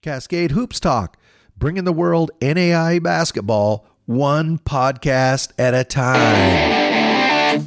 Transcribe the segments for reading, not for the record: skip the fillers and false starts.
Cascade Hoops Talk, bringing the world NAIA basketball one podcast at a time.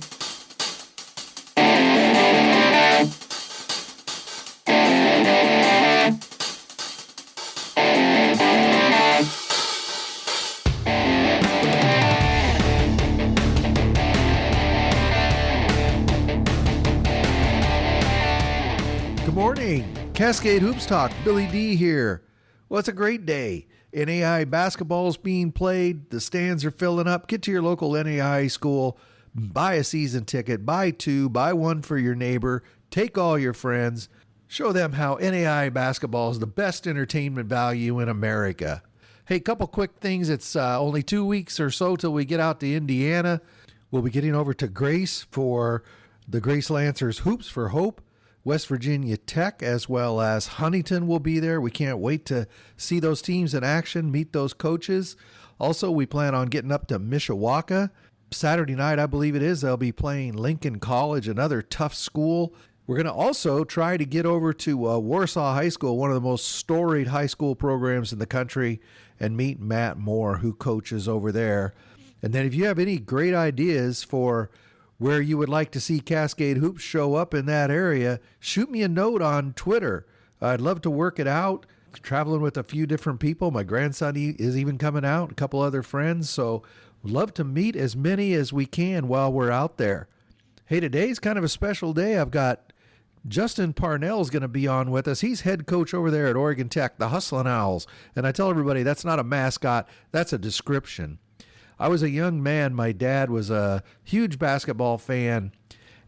Good morning. Cascade Hoops Talk, Billy D here. Well, it's a great day. NAIA basketball is being played. The stands are filling up. Get to your local NAIA school. Buy a season ticket. Buy two. Buy one for your neighbor. Take all your friends. Show them how NAIA basketball is the best entertainment value in America. Hey, couple quick things. It's only 2 weeks or so till we get out to Indiana. We'll be getting over to Grace for the Grace Lancers Hoops for Hope. West Virginia Tech as well as Huntington will be there. We can't wait to see those teams in action, meet those coaches. Also, we plan on getting up to Mishawaka. Saturday night, I believe it is, they'll be playing Lincoln College, another tough school. We're going to also try to get over to Warsaw High School, one of the most storied high school programs in the country, and meet Matt Moore, who coaches over there. And then if you have any great ideas for where you would like to see Cascade Hoops show up in that area, shoot me a note on Twitter. I'd love to work it out. Traveling with a few different people. My grandson is even coming out, a couple other friends. So love to meet as many as we can while we're out there. Hey, today's kind of a special day. I've got Justin Parnell is going to be on with us. He's head coach over there at Oregon Tech, the Hustlin Owls. And I tell everybody that's not a mascot, that's a description. I was a young man. My dad was a huge basketball fan,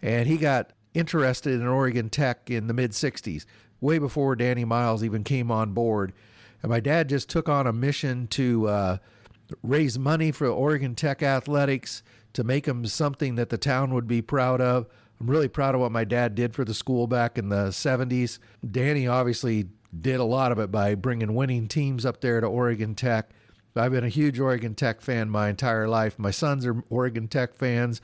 and he got interested in Oregon Tech in the mid-'60s, way before Danny Miles even came on board. And my dad just took on a mission to raise money for Oregon Tech athletics, to make them something that the town would be proud of. I'm really proud of what my dad did for the school back in the 70s. Danny obviously did a lot of it by bringing winning teams up there to Oregon Tech. I've been a huge Oregon Tech fan my entire life. My sons are Oregon Tech fans,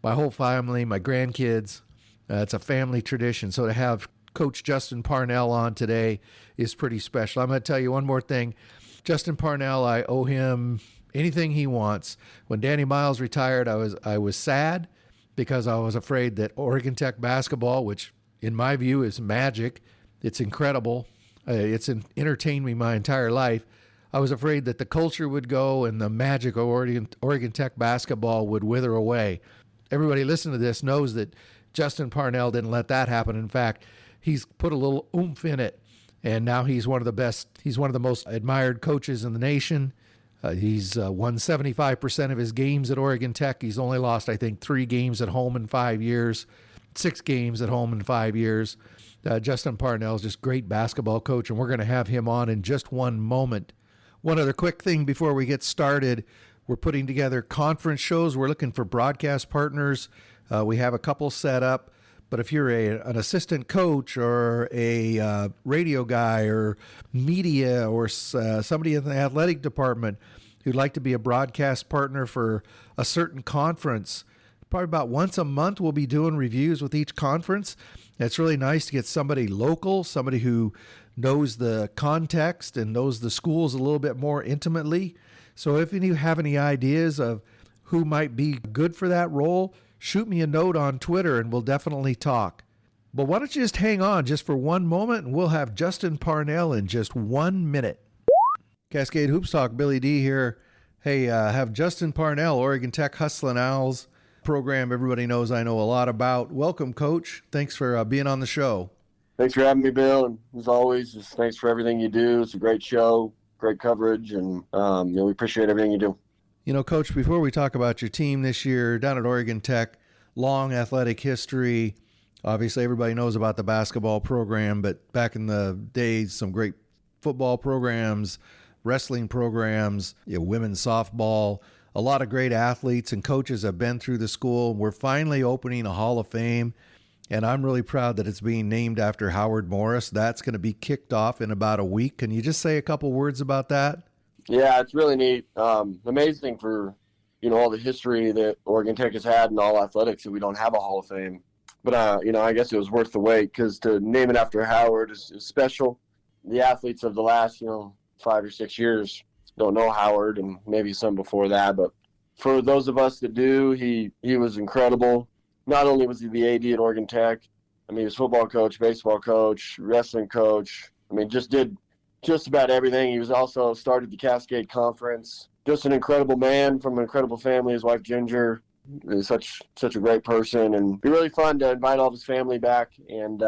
my whole family, my grandkids. It's a family tradition. So to have Coach Justin Parnell on today is pretty special. I'm going to tell you one more thing. Justin Parnell, I owe him anything he wants. When Danny Miles retired, I was sad because I was afraid that Oregon Tech basketball, which in my view is magic, it's incredible. It's entertained me my entire life. I was afraid that the culture would go and the magic of Oregon Tech basketball would wither away. Everybody listening to this knows that Justin Parnell didn't let that happen. In fact, he's put a little oomph in it, and now he's one of the best. He's one of the most admired coaches in the nation. He's won 75% of his games at Oregon Tech. He's only lost, I think, 3 games at home in 5 years, 6 games at home in 5 years. Justin Parnell is just a great basketball coach, and we're going to have him on in just one moment. One other quick thing before we get started, we're putting together conference shows. We're looking for broadcast partners. We have a couple set up, but if you're an assistant coach or a radio guy or media or somebody in the athletic department who'd like to be a broadcast partner for a certain conference, probably about once a month we'll be doing reviews with each conference. It's really nice to get somebody local, somebody who knows the context and knows the schools a little bit more intimately. So if you have any ideas of who might be good for that role, shoot me a note on Twitter and we'll definitely talk. But why don't you just hang on just for one moment and we'll have Justin Parnell in just 1 minute. Cascade Hoops Talk, Billy D here. Hey, have Justin Parnell, Oregon Tech Hustlin Owls program everybody knows I know a lot about. Welcome, Coach. Thanks for being on the show. Thanks for having me, Bill. And as always, just thanks for everything you do. It's a great show, great coverage, and we appreciate everything you do. You know, Coach, before we talk about your team this year down at Oregon Tech, long athletic history. Obviously, everybody knows about the basketball program, but back in the days, some great football programs, wrestling programs, women's softball. A lot of great athletes and coaches have been through the school. We're finally opening a Hall of Fame. And I'm really proud that it's being named after Howard Morris. That's going to be kicked off in about a week. Can you just say a couple words about that? Yeah, it's really neat. Amazing for, all the history that Oregon Tech has had in all athletics that we don't have a Hall of Fame. But, I guess it was worth the wait because to name it after Howard is special. the athletes of the last, 5 or 6 years don't know Howard, and maybe some before that. But for those of us that do, he was incredible. Not only was he the AD at Oregon Tech, I mean, he was football coach, baseball coach, wrestling coach. I mean, just did just about everything. He was also started the Cascade Conference. Just an incredible man from an incredible family. His wife, Ginger, is such a great person. And it'd be really fun to invite all of his family back and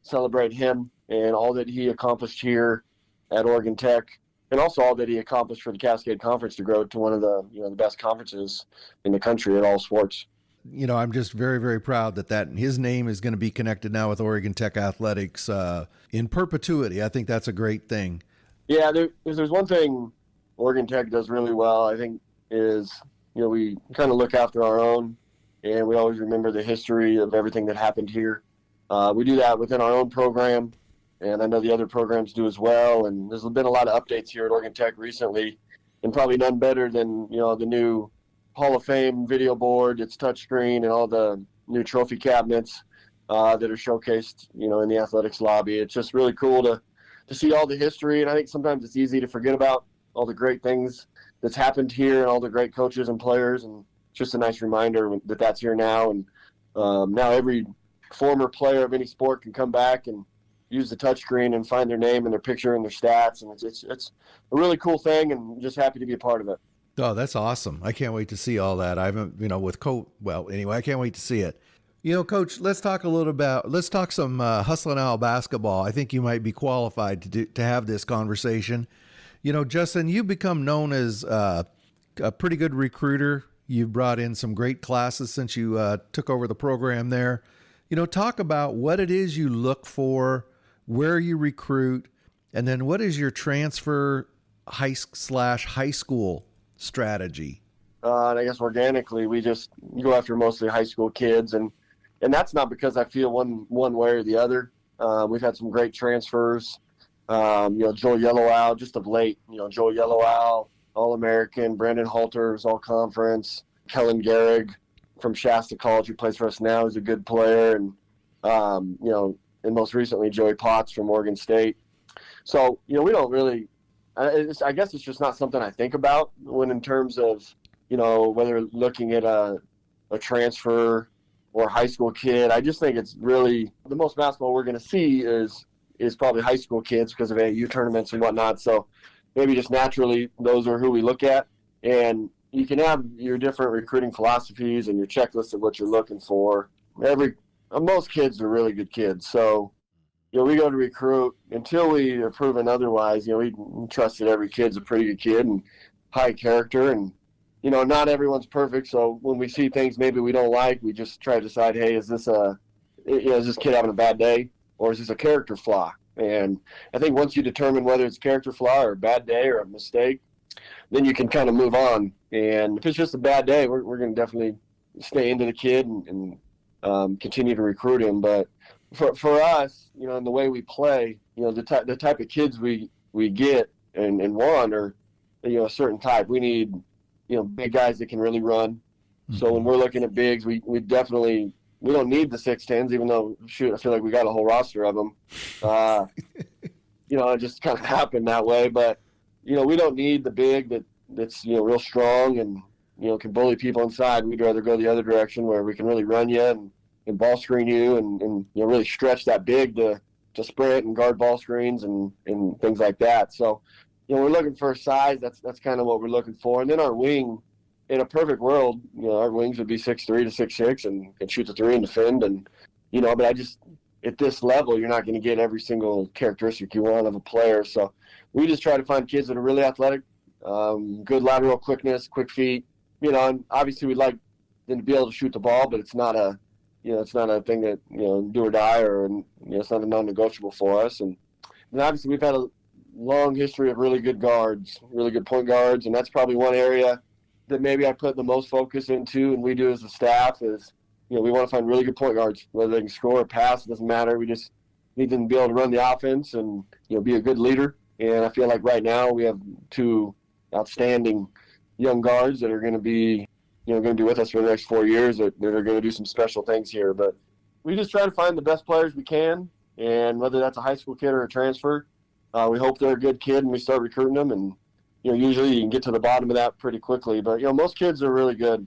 celebrate him and all that he accomplished here at Oregon Tech, and also all that he accomplished for the Cascade Conference to grow to one of the the best conferences in the country at all sports. I'm just very, very proud that his name is going to be connected now with Oregon Tech athletics in perpetuity. I think that's a great thing. Yeah, there's one thing Oregon Tech does really well, I think, is we kind of look after our own, and we always remember the history of everything that happened here. We do that within our own program, and I know the other programs do as well. And there's been a lot of updates here at Oregon Tech recently, and probably none better than the new Hall of Fame video board. It's touchscreen, and all the new trophy cabinets that are showcased in the athletics lobby. It's just really cool to see all the history, and I think sometimes it's easy to forget about all the great things that's happened here and all the great coaches and players, and it's just a nice reminder that that's here now. And now every former player of any sport can come back and use the touchscreen and find their name and their picture and their stats, and it's a really cool thing, and just happy to be a part of it. Oh, that's awesome. I can't wait to see all that. I haven't, with Coach. Well, anyway, I can't wait to see it. Coach, let's talk some Hustlin Owl basketball. I think you might be qualified to have this conversation. Justin, you've become known as a pretty good recruiter. You've brought in some great classes since you took over the program there. Talk about what it is you look for, where you recruit, and then what is your transfer high school strategy? And I guess organically, we just go after mostly high school kids, and that's not because I feel one way or the other. We've had some great transfers. Joel Yellow Owl, just of late. Joel Yellow Owl, All-American. Brandon Halter's All-Conference. Kellen Gehrig from Shasta College, who plays for us now, is a good player, and and most recently Joey Potts from Oregon State. So we don't really. I guess it's just not something I think about when in terms of, whether looking at a transfer or a high school kid. I just think it's really the most basketball we're going to see is probably high school kids because of AAU tournaments and whatnot. So maybe just naturally those are who we look at. And you can have your different recruiting philosophies and your checklist of what you're looking for. Most kids are really good kids. So we go to recruit until we are proven otherwise. We trust that every kid's a pretty good kid and high character, and not everyone's perfect. So when we see things maybe we don't like, we just try to decide, hey, is this kid having a bad day, or is this a character flaw? And I think once you determine whether it's a character flaw or a bad day or a mistake, then you can kind of move on. And if it's just a bad day, we're going to definitely stay into the kid and continue to recruit him. But for us, in the way we play, the type of kids we get and want are, a certain type. We need, big guys that can really run. Mm-hmm. So when we're looking at bigs, we definitely, we don't need the 6'10s, even though, I feel like we got a whole roster of them. It just kind of happened that way. But, we don't need the big that's, real strong and, can bully people inside. We'd rather go the other direction where we can really run you and ball screen you and really stretch that big to sprint and guard ball screens and things like that. So, we're looking for size. That's kind of what we're looking for. And then our wing, in a perfect world, our wings would be 6'3" to 6'6" and can shoot the three and defend. And, but I just, at this level, you're not going to get every single characteristic you want of a player. So we just try to find kids that are really athletic, good lateral quickness, quick feet, and obviously we'd like them to be able to shoot the ball, but it's not a thing that, do or die, or, it's not a non-negotiable for us. And obviously we've had a long history of really good guards, really good point guards. And that's probably one area that maybe I put the most focus into, and we do as a staff, is, we want to find really good point guards, whether they can score or pass, it doesn't matter. We just need them to be able to run the offense and, be a good leader. And I feel like right now we have two outstanding young guards that are going to be, going to be with us for the next 4 years that are going to do some special things here. But we just try to find the best players we can, and whether that's a high school kid or a transfer, We hope they're a good kid and we start recruiting them. And, usually you can get to the bottom of that pretty quickly. But, most kids are really good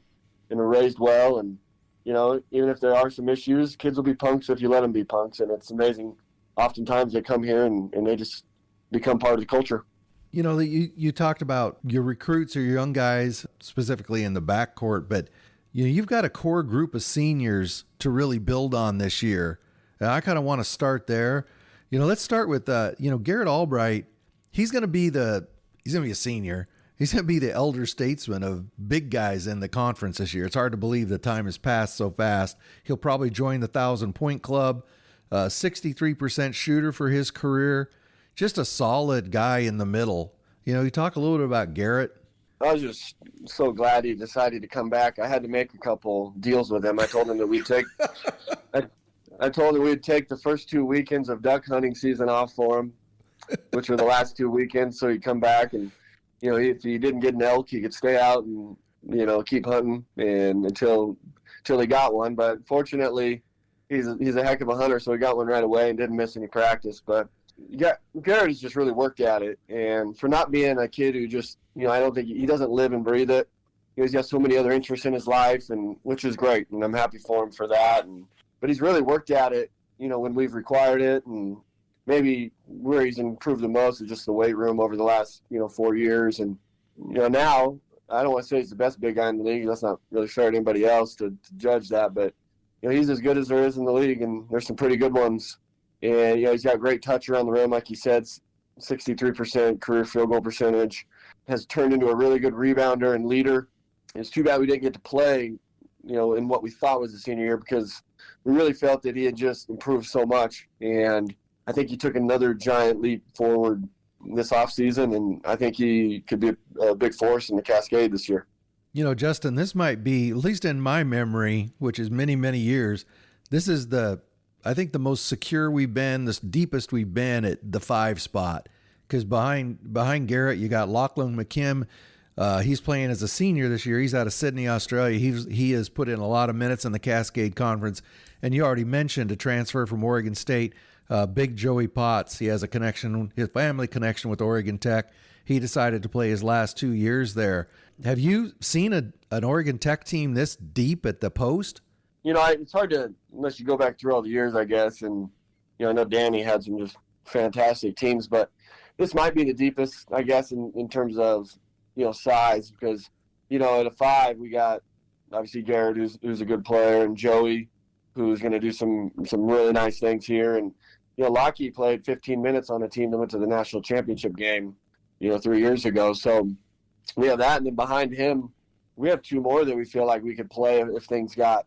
and are raised well. And, even if there are some issues, kids will be punks if you let them be punks. And it's amazing. Oftentimes they come here and they just become part of the culture. You talked about your recruits or your young guys, specifically in the backcourt, but you've got a core group of seniors to really build on this year. And I kind of want to start there. Let's start with Garrett Albright. He's going to be a senior. He's going to be the elder statesman of big guys in the conference this year. It's hard to believe the time has passed so fast. He'll probably join the 1,000-point club. 63% shooter for his career. Just a solid guy in the middle. You talk a little bit about Garrett. I was just so glad he decided to come back. I had to make a couple deals with him. I told him that we'd take I told him we'd take the first 2 weekends of duck hunting season off for him, which were the last 2 weekends, so he'd come back and if he didn't get an elk, he could stay out and keep hunting and until he got one. But fortunately, he's a heck of a hunter, so he got one right away and didn't miss any practice. But Garrett has just really worked at it, and for not being a kid who just I don't think he doesn't live and breathe it. He's got so many other interests in his life, and which is great, and I'm happy for him for that. But he's really worked at it, when we've required it, and maybe where he's improved the most is just the weight room over the last 4 years. And now I don't want to say he's the best big guy in the league. That's not really fair to anybody else to judge that, but he's as good as there is in the league, and there's some pretty good ones. And he's got great touch around the rim, like you said, 63% career field goal percentage. Has turned into a really good rebounder and leader. It's too bad we didn't get to play, in what we thought was a senior year, because we really felt that he had just improved so much. And I think he took another giant leap forward this offseason, and I think he could be a big force in the Cascade this year. Justin, this might be, at least in my memory, which is many, many years, this is I think the most secure we've been, the deepest we've been at the 5 spot. Because behind Garrett, you got Lachlan McKim. He's playing as a senior this year. He's out of Sydney, Australia. He has put in a lot of minutes in the Cascade Conference. And you already mentioned a transfer from Oregon State, Big Joey Potts. He has his family connection with Oregon Tech. He decided to play his last 2 years there. Have you seen an Oregon Tech team this deep at the post? It's hard to, unless you go back through all the years, I guess. And, I know Danny had some just fantastic teams, but this might be the deepest, I guess, in terms of, size, because, at a 5, we got obviously Garrett, who's a good player, and Joey, who's going to do some really nice things here. And, Lockie played 15 minutes on a team that went to the national championship game, 3 years ago. So we have that. And then behind him, we have 2 more that we feel like we could play if things got,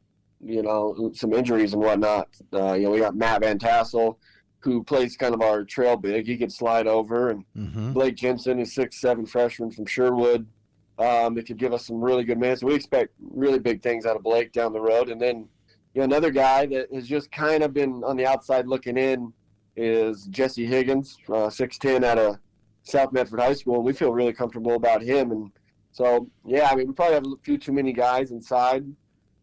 some injuries and whatnot. We got Matt Van Tassel, who plays kind of our trail big. He could slide over. And Blake Jensen is 6'7" freshman from Sherwood. That could give us some really good minutes. We expect really big things out of Blake down the road. And then, another guy that has just kind of been on the outside looking in is Jesse Higgins, 6'10", out of South Medford High School. And we feel really comfortable about him. And so, we probably have a few too many guys inside.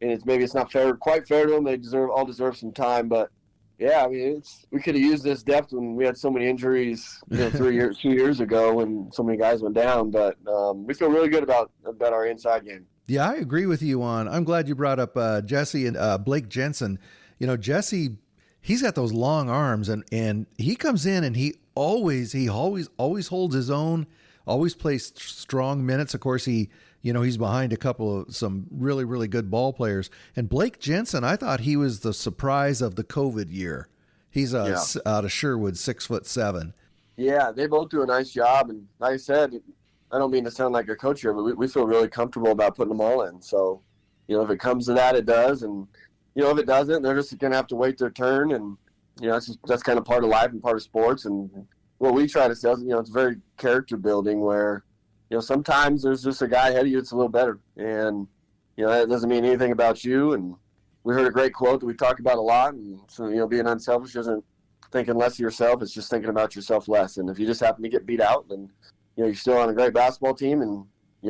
And it's not quite fair to them. They all deserve some time. But, we could have used this depth when we had so many injuries 2 years ago when so many guys went down. But we feel really good about our inside game. Yeah, I agree with you I'm glad you brought up Jesse and Blake Jensen. Jesse, he's got those long arms and he comes in and he always holds his own, always plays strong minutes. Of course, he's behind some really, really good ball players. And Blake Jensen, I thought he was the surprise of the COVID year. He's out of Sherwood, 6'7". Yeah, they both do a nice job. And like I said, I don't mean to sound like a coach here, but we feel really comfortable about putting them all in. So, if it comes to that, it does. And, if it doesn't, they're just going to have to wait their turn. And, that's kind of part of life and part of sports. And what we try to say is, it's very character building where, sometimes there's just a guy ahead of you that's a little better. And, that doesn't mean anything about you. And we heard a great quote that we talk about a lot. And so, being unselfish isn't thinking less of yourself. It's just thinking about yourself less. And if you just happen to get beat out, then you're still on a great basketball team, and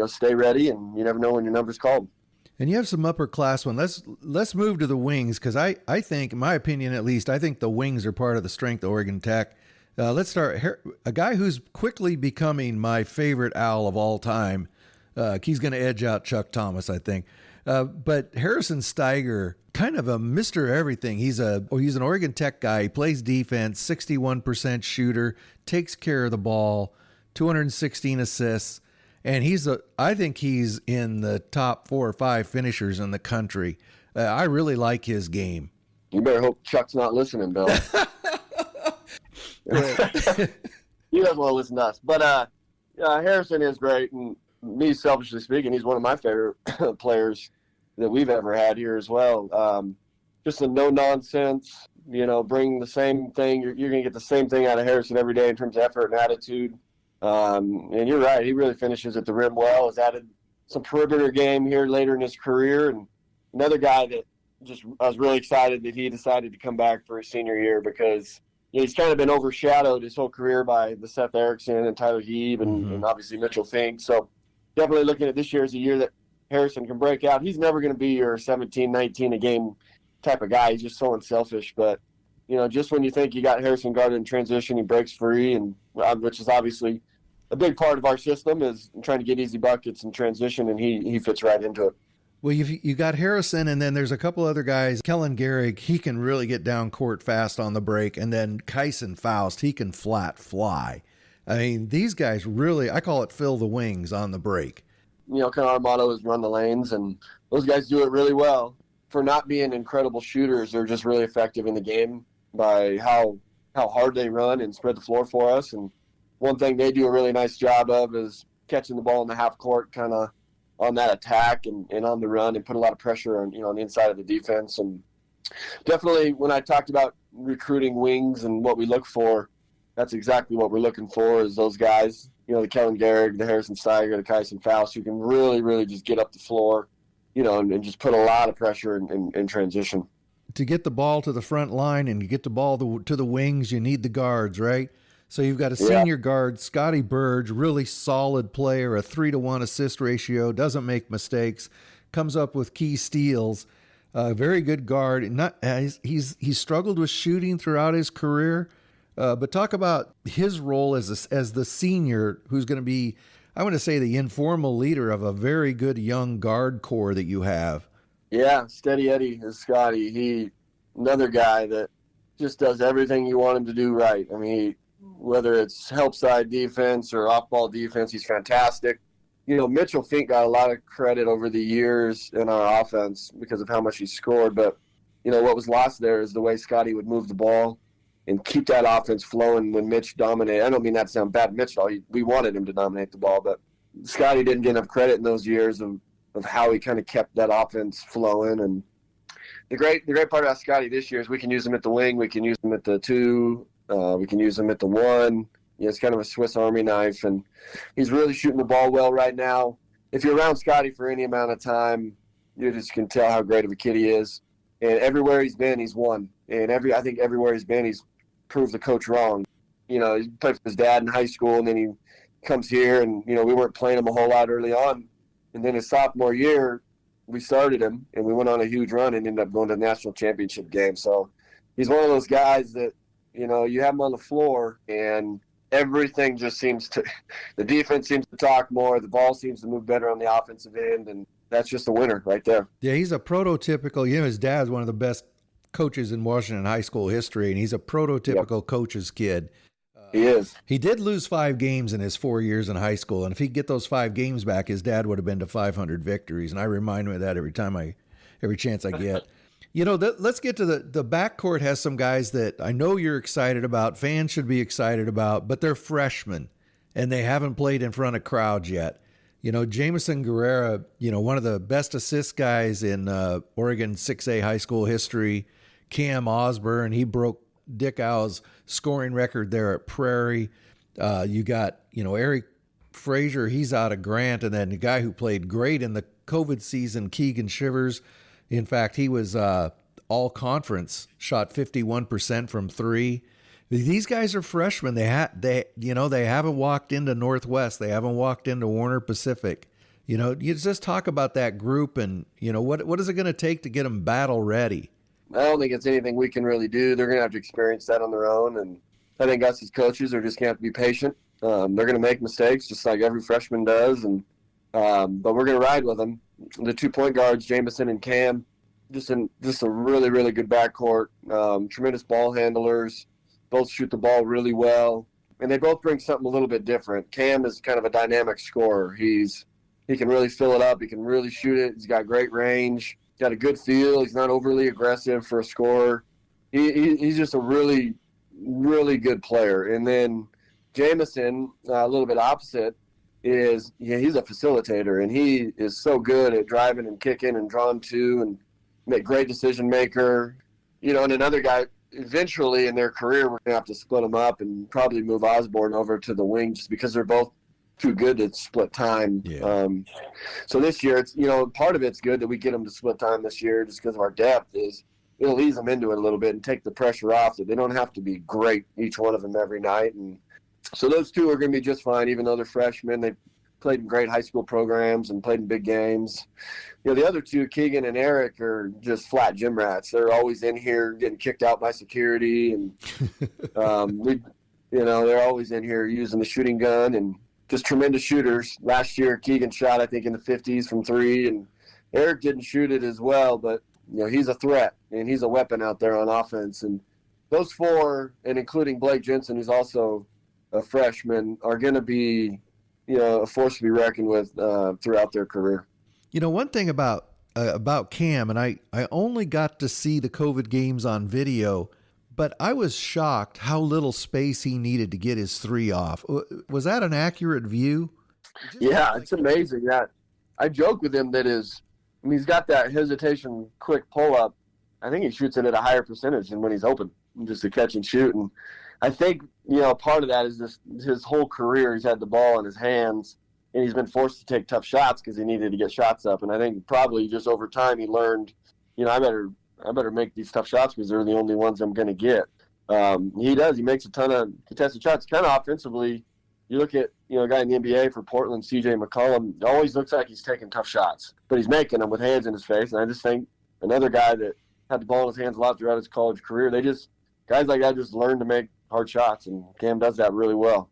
stay ready, and you never know when your number's called. And you have some upperclassmen. Let's move to the wings, because I think, in my opinion at least, I think the wings are part of the strength of Oregon Tech. Let's start. A guy who's quickly becoming my favorite owl of all time. He's going to edge out Chuck Thomas, I think. But Harrison Steiger, kind of a Mr. Everything. He's an Oregon Tech guy. He plays defense, 61% shooter, takes care of the ball, 216 assists. And I think he's in the top 4 or 5 finishers in the country. I really like his game. You better hope Chuck's not listening, Bill. He doesn't want to listen to us. But Harrison is great, and me, selfishly speaking, he's one of my favorite players that we've ever had here as well. Just a no-nonsense, bring the same thing. You're going to get the same thing out of Harrison every day in terms of effort and attitude. And you're right, he really finishes at the rim well, has added some perimeter game here later in his career. And another guy that I was really excited that he decided to come back for his senior year because he's kind of been overshadowed his whole career by the Seth Erickson and Tyler Heeb and obviously Mitchell Fink. So definitely looking at this year as a year that Harrison can break out. He's never going to be your 17, 19 a game type of guy. He's just so unselfish. But, just when you think you got Harrison guarded in transition, he breaks free, and which is obviously a big part of our system is trying to get easy buckets in transition, and he fits right into it. Well, you got Harrison, and then there's a couple other guys. Kellen Gehrig, he can really get down court fast on the break. And then Kyson Faust, he can flat fly. I mean, these guys really, I call it fill the wings on the break. Kind of our motto is run the lanes, and those guys do it really well. For not being incredible shooters, they're just really effective in the game by how hard they run and spread the floor for us. And one thing they do a really nice job of is catching the ball in the half court, kind of on that attack and on the run, and put a lot of pressure on on the inside of the defense. And definitely when I talked about recruiting wings and what we look for, that's exactly what we're looking for is those guys, the Kellen Gehrig, the Harrison Steiger, the Kyson Faust, who can really, really just get up the floor, and just put a lot of pressure in transition. To get the ball to the front line and you get the ball to the wings, you need the guards, right? So you've got a senior guard, Scotty Burge, really solid player, a 3-to-1 assist ratio, doesn't make mistakes, comes up with key steals, very good guard. He's struggled with shooting throughout his career, but talk about his role as the senior who's going to be, I want to say, the informal leader of a very good young guard core that you have. Yeah, Steady Eddie is Scotty. Another guy that just does everything you want him to do right. I mean, whether it's help side defense or off-ball defense, he's fantastic. Mitchell Fink got a lot of credit over the years in our offense because of how much he scored. But, what was lost there is the way Scotty would move the ball and keep that offense flowing when Mitch dominated. I don't mean that to sound bad, Mitch. We wanted him to dominate the ball, but Scotty didn't get enough credit in those years of how he kind of kept that offense flowing. And the great part about Scotty this year is we can use him at the wing, we can use him at the 2, we can use him at the 1. It's kind of a Swiss Army knife, and he's really shooting the ball well right now. If you're around Scotty for any amount of time, you just can tell how great of a kid he is. And everywhere he's been, he's won. And I think everywhere he's been, he's proved the coach wrong. He played for his dad in high school, and then he comes here, and we weren't playing him a whole lot early on. And then his sophomore year, we started him, and we went on a huge run and ended up going to the national championship game. So he's one of those guys that, you have him on the floor, and everything just the defense seems to talk more, the ball seems to move better on the offensive end, and that's just a winner right there. Yeah, he's a prototypical, his dad's one of the best coaches in Washington high school history, and he's a prototypical coach's kid. He is. He did lose 5 games in his 4 years in high school, and if he could get those 5 games back, his dad would have been to 500 victories, and I remind him of that every chance I get. Let's get to the backcourt. Has some guys that I know you're excited about, fans should be excited about, but they're freshmen, and they haven't played in front of crowds yet. Jamison Guerrera, one of the best assist guys in Oregon 6A high school history. Cam Osborne, he broke Dick Owl's scoring record there at Prairie. You got, Eric Frazier, he's out of Grant, and then the guy who played great in the COVID season, Keegan Shivers. In fact, he was all conference, shot 51% from 3. These guys are freshmen. They haven't walked into Northwest. They haven't walked into Warner Pacific. You just talk about that group, and what is it going to take to get them battle ready? I don't think it's anything we can really do. They're going to have to experience that on their own, and I think us as coaches are just going to have to be patient. They're going to make mistakes just like every freshman does, and but we're going to ride with them. The 2 point guards, Jamison and Cam, just a really, really good backcourt. Tremendous ball handlers. Both shoot the ball really well, and they both bring something a little bit different. Cam is kind of a dynamic scorer. He can really fill it up. He can really shoot it. He's got great range. He's got a good feel. He's not overly aggressive for a scorer. He's just a really, really good player. And then Jamison, a little bit opposite, he's a facilitator, and he is so good at driving and kicking and drawing to and make great decision maker. And another guy, eventually in their career, we're going to have to split them up and probably move Osborne over to the wing just because they're both too good to split time. Yeah. So this year, it's part of it's good that we get them to split time this year just because of our depth. It'll ease them into it a little bit and take the pressure off that they don't have to be great, each one of them, every night. And so those two are going to be just fine, even though they're freshmen. They played in great high school programs and played in big games. The other two, Keegan and Eric, are just flat gym rats. They're always in here getting kicked out by security, and they're always in here using the shooting gun and just tremendous shooters. Last year, Keegan shot, I think, in the 50s from 3, and Eric didn't shoot it as well, but he's a threat and he's a weapon out there on offense. And those 4, and including Blake Jensen, who's also a freshman, are going to be a force to be reckoned with throughout their career. One thing about Cam, and I only got to see the COVID games on video, but I was shocked how little space he needed to get his 3 off. Was that an accurate view? Yeah, it's amazing. That I joke with him that he's got that hesitation quick pull up. I think he shoots it at a higher percentage than when he's open, just to catch and shoot. And I think part of that is just his whole career he's had the ball in his hands, and he's been forced to take tough shots because he needed to get shots up. And I think probably just over time he learned, I better make these tough shots because they're the only ones I'm going to get. He does. He makes a ton of contested shots. Kind of offensively, you look at a guy in the NBA for Portland, CJ McCollum. It always looks like he's taking tough shots, but he's making them with hands in his face. And I just think another guy that had the ball in his hands a lot throughout his college career, guys like that just learn to make hard shots, and Cam does that really well.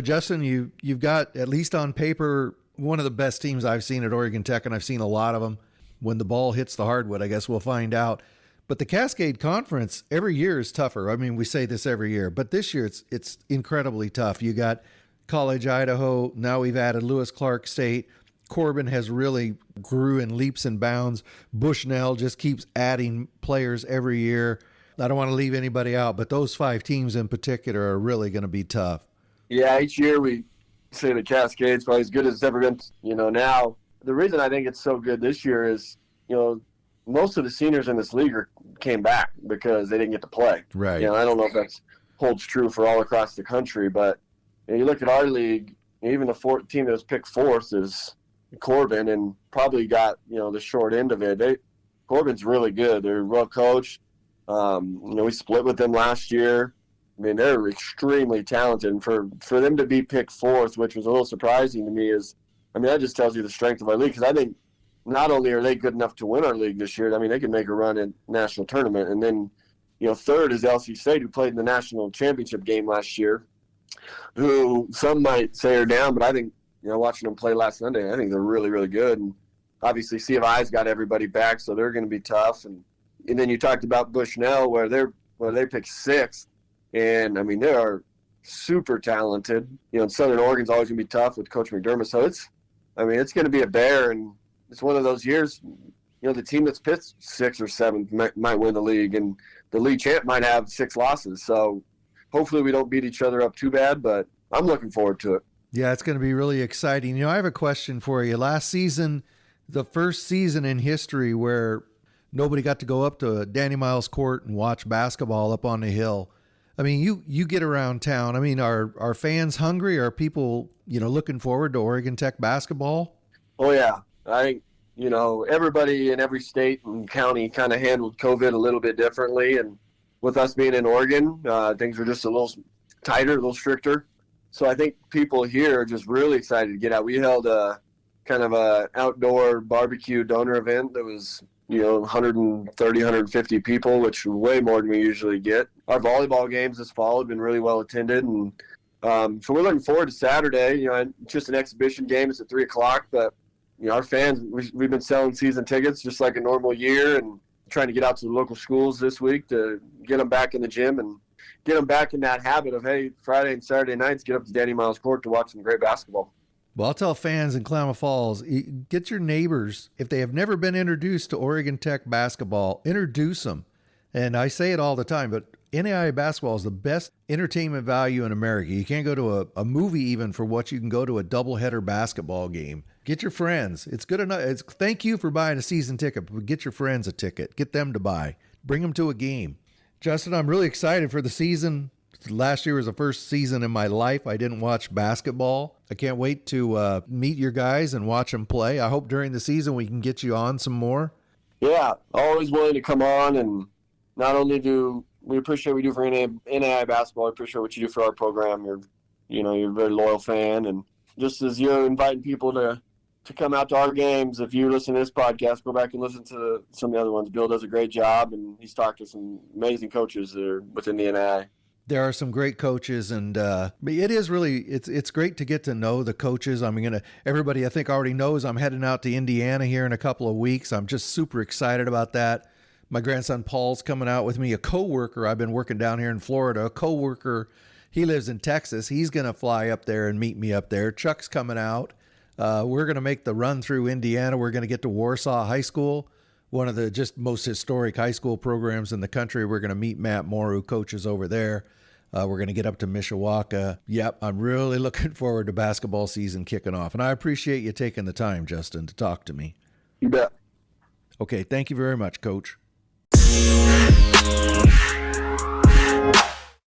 Justin, you've got, at least on paper, one of the best teams I've seen at Oregon Tech, and I've seen a lot of them. When the ball hits the hardwood, I guess we'll find out. But the Cascade Conference every year is tougher. I mean, we say this every year, but this year it's incredibly tough. You got College Idaho. Now we've added Lewis Clark State. Corbin has really grew in leaps and bounds. Bushnell just keeps adding players every year. I don't want to leave anybody out, but those 5 teams in particular are really going to be tough. Yeah, each year we say the Cascade's probably as good as it's ever been. Now the reason I think it's so good this year is, most of the seniors in this league came back because they didn't get to play. Right. I don't know if that holds true for all across the country, but you look at our league, even the team that was picked 4th is Corbin, and probably got the short end of it. Corbin's really good. They're well coached. We split with them last year. I mean, they're extremely talented, and for them to be picked 4th, which was a little surprising to me, that just tells you the strength of our league. Because I think not only are they good enough to win our league this year, they can make a run in national tournament. And then, 3rd is LC State, who played in the national championship game last year, who some might say are down, but I think, watching them play last Sunday, I think they're really, really good. And obviously C of I's got everybody back, so they're going to be tough. And then you talked about Bushnell, where they picked 6th. And, they are super talented. Southern Oregon's always going to be tough with Coach McDermott. So it's going to be a bear. And it's one of those years, the team that's picked 6th or 7th might win the league. And the league champ might have 6 losses. So hopefully we don't beat each other up too bad. But I'm looking forward to it. Yeah, it's going to be really exciting. I have a question for you. Last season, the first season in history where nobody got to go up to Danny Miles Court and watch basketball up on the hill. You get around town. Are fans hungry? Are people, looking forward to Oregon Tech basketball? Oh, yeah. I think, everybody in every state and county kind of handled COVID a little bit differently. And with us being in Oregon, things were just a little tighter, a little stricter. So I think people here are just really excited to get out. We held a kind of a outdoor barbecue donor event that was, 130, 150 people, which is way more than we usually get. our volleyball games this fall have been really well attended, and so we're looking forward to Saturday. It's just an exhibition game. It's at 3:00, but our fans, we've been selling season tickets just like a normal year, and trying to get out to the local schools this week to get them back in the gym and get them back in that habit of, hey, Friday and Saturday nights, get up to Danny Miles Court to watch some great basketball. Well, I'll tell fans in Klamath Falls, get your neighbors. If they have never been introduced to Oregon Tech basketball, introduce them. And I say it all the time, but NAIA basketball is the best entertainment value in America. You can't go to a movie even for what you can go to a doubleheader basketball game. Get your friends. It's good enough. Thank you for buying a season ticket, but get your friends a ticket. Get them to buy. Bring them to a game. Justin, I'm really excited for the season. Last year was the first season in my life I didn't watch basketball. I can't wait to meet your guys and watch them play. I hope during the season we can get you on some more. Yeah, always willing to come on, and not only do we appreciate what we do for NAIA basketball, we appreciate what you do for our program. You're a very loyal fan, and just as you're inviting people to come out to our games, if you listen to this podcast, go back and listen to some of the other ones. Bill does a great job, and he's talked to some amazing coaches that are within the NAIA. There are some great coaches, and it is really it's great to get to know the coaches. Everybody I think already knows I'm heading out to Indiana here in a couple of weeks. I'm just super excited about that. My grandson Paul's coming out with me. A coworker, I've been working down here in Florida. A coworker, he lives in Texas. He's going to fly up there and meet me up there. Chuck's coming out. We're going to make the run through Indiana. We're going to get to Warsaw High School, one of the just most historic high school programs in the country. We're going to meet Matt Moore, who coaches over there. We're going to get up to Mishawaka. Yep, I'm really looking forward to basketball season kicking off. And I appreciate you taking the time, Justin, to talk to me. You bet. Okay, thank you very much, Coach.